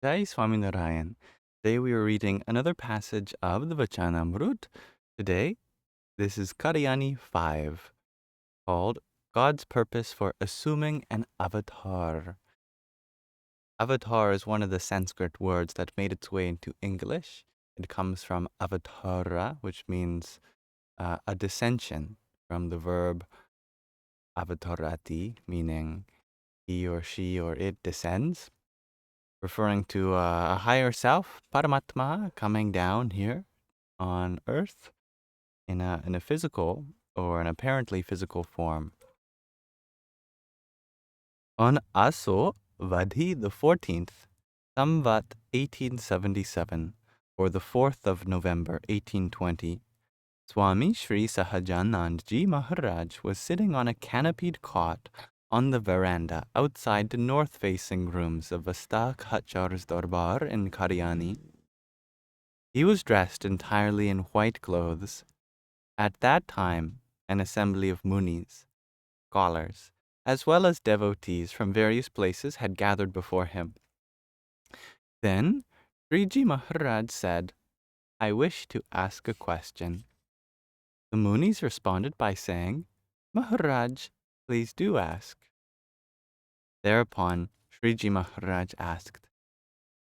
Jai Swaminarayan. Today we are reading another passage of the Vachanamrut. Today, this is Kāriyāni 5, called God's Purpose for Assuming an Avatar. Avatar is one of the Sanskrit words that made its way into English. It comes from avatara, which means a descension from the verb avatarati, meaning he or she or it descends, referring to a higher self, Paramatma, coming down here on earth in a physical or an apparently physical form. On Aso Vadhi the 14th, Samvat 1877, or the 4th of November 1820, Swami Sri Sahajanandji Maharaj was sitting on a canopied cot on the veranda outside the north-facing rooms of Vasta Khachar's Darbar in Kāriyāni. He was dressed entirely in white clothes. At that time, an assembly of munis, scholars, as well as devotees from various places had gathered before him. Then Sriji Maharaj said, "I wish to ask a question." The munis responded by saying, "Maharaj, please do ask." Thereupon Sriji Maharaj asked,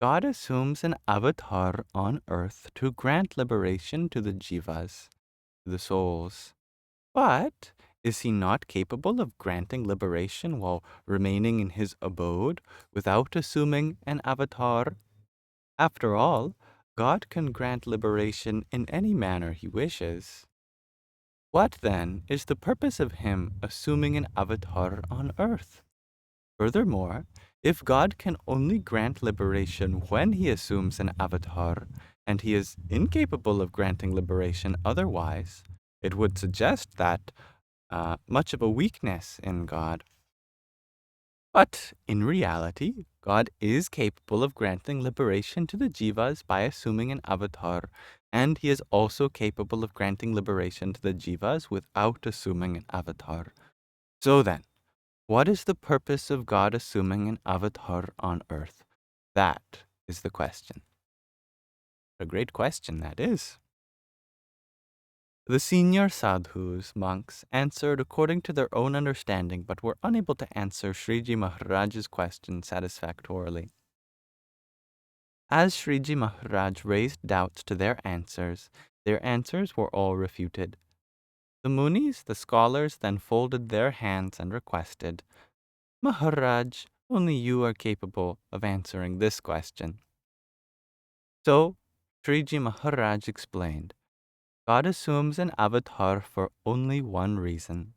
God assumes an avatar on earth to grant liberation to the jivas, to the souls. But is he not capable of granting liberation while remaining in his abode without assuming an avatar? After all, God can grant liberation in any manner he wishes. What then is the purpose of him assuming an avatar on earth? Furthermore, if God can only grant liberation when he assumes an avatar, and he is incapable of granting liberation otherwise, it would suggest that much of a weakness in God. But in reality, God is capable of granting liberation to the jivas by assuming an avatar, and he is also capable of granting liberation to the jivas without assuming an avatar. So then, what is the purpose of God assuming an avatar on earth? That is the question. A great question that is. The senior sadhus, monks, answered according to their own understanding, but were unable to answer Sriji Maharaj's question satisfactorily. As Sriji Maharaj raised doubts to their answers were all refuted. The munis, the scholars, then folded their hands and requested, Maharaj, only you are capable of answering this question. So, Sriji Maharaj explained, God assumes an avatar for only one reason.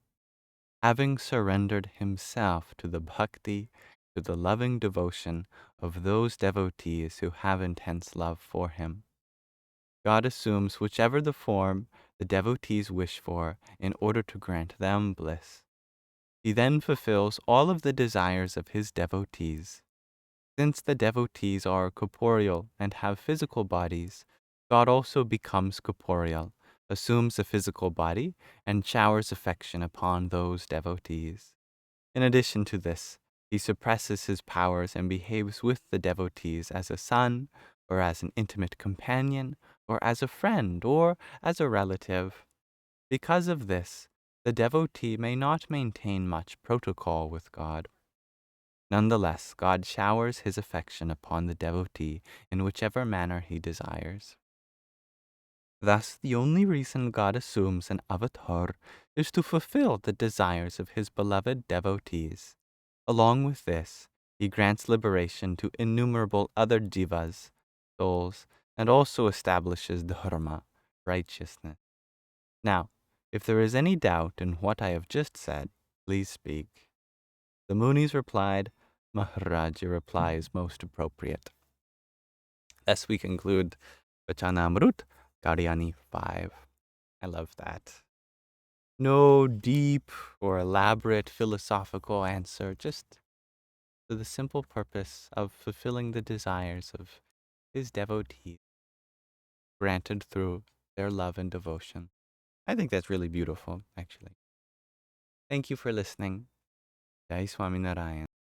Having surrendered himself to the bhakti, to the loving devotion of those devotees who have intense love for him. God assumes whichever the form the devotees wish for in order to grant them bliss. He then fulfills all of the desires of his devotees. Since the devotees are corporeal and have physical bodies, God also becomes corporeal, assumes a physical body, and showers affection upon those devotees. In addition to this, he suppresses his powers and behaves with the devotees as a son, or as an intimate companion, or as a friend, or as a relative. Because of this, the devotee may not maintain much protocol with God. Nonetheless, God showers his affection upon the devotee in whichever manner he desires. Thus, the only reason God assumes an avatar is to fulfill the desires of his beloved devotees. Along with this, he grants liberation to innumerable other jivas, souls, and also establishes dharma, righteousness. Now, if there is any doubt in what I have just said, please speak. The munis replied, Maharaj, your reply is most appropriate. Thus we conclude Vachanamrut, Kāriyāni 5. I love that. No deep or elaborate philosophical answer, just for the simple purpose of fulfilling the desires of his devotees, granted through their love and devotion. I think that's really beautiful, actually. Thank you for listening. Jai Swaminarayan.